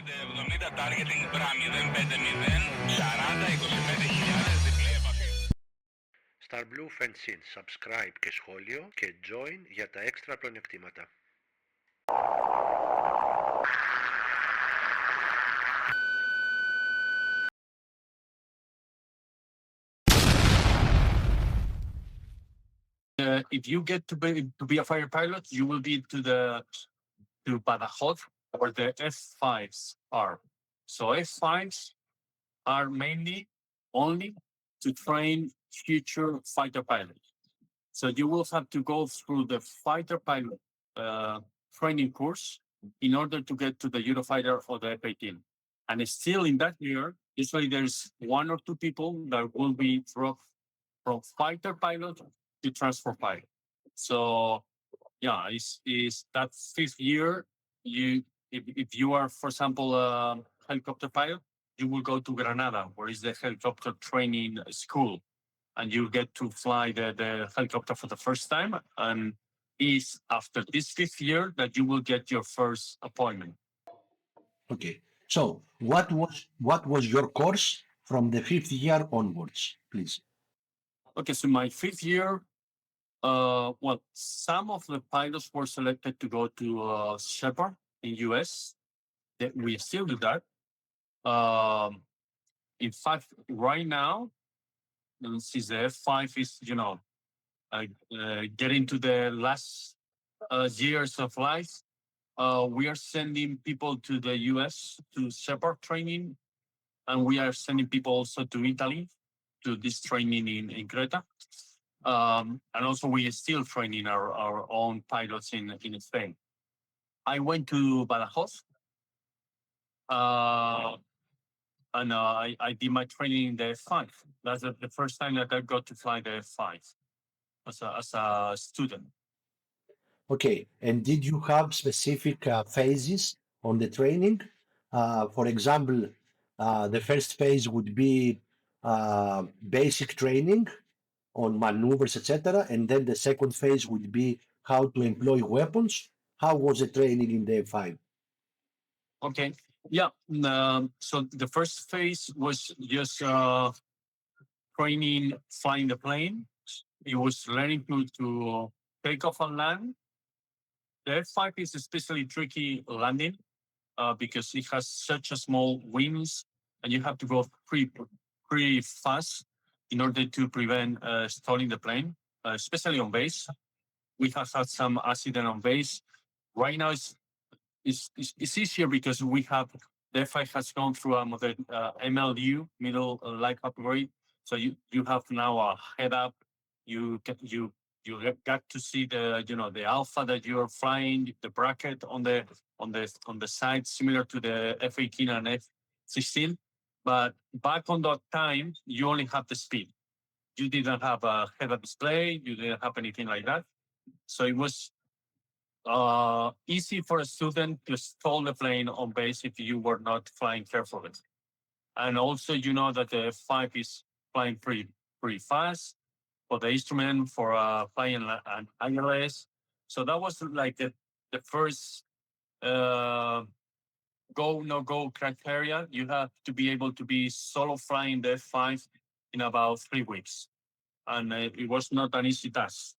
570 targeting BRA 050 40-25.000 διπλή επαφή. Star Blue Fence-In, subscribe και σχόλιο και join για τα έξτρα πλεονεκτήματα. If you get to be a fighter pilot, you will be to Badajoz, where the F-5s are. So F-5s are mainly only to train future fighter pilots. So you will have to go through the fighter pilot training course in order to get to the Eurofighter or the F-18. And still in that year, usually there's one or two people that will be from fighter pilot to transfer pilot. So yeah, is that 5th year, if you are, for example, a helicopter pilot, you will go to Granada, where is the helicopter training school, and you get to fly the helicopter for the first time. And is after this 5th year that you will get your first appointment. Okay. So what was your course from the 5th year onwards, please? Okay, so my 5th year, well, some of the pilots were selected to go to Shepherd in US. We still do that. In fact, right now, since the F5 is, getting to the last years of life, we are sending people to the US to Shepherd training, and we are sending people also to Italy to this training in Creta. And also we are still training our own pilots in Spain. I went to Badajoz, and I did my training in the F5. That's the first time that I got to fly the F5 as a student. Okay, and did you have specific phases on the training? For example, the first phase would be basic training on maneuvers, etc. And then the second phase would be how to employ weapons. How was the training in the F5? Okay, yeah. So the first phase was just training flying the plane. It was learning to take off and land. The F5 is especially tricky landing because it has such a small wings, and you have to go pretty fast in order to prevent stalling the plane, especially on base. We have had some accident on base. Right now, it's easier because the F5 has gone through a modern MLU, middle light upgrade. So you have now a head up. You got to see the alpha that you are flying, the bracket on the side, similar to the F-18 and F-16. But back on that time, you only have the speed. You didn't have a head-up display. You didn't have anything like that. So it was easy for a student to stall the plane on base if you were not flying carefully. And also, you know that the F5 is flying pretty fast for the instrument, for flying an ILS. So that was like the first go, no-go criteria. You have to be able to be solo flying the F5 in about 3 weeks. And it was not an easy task.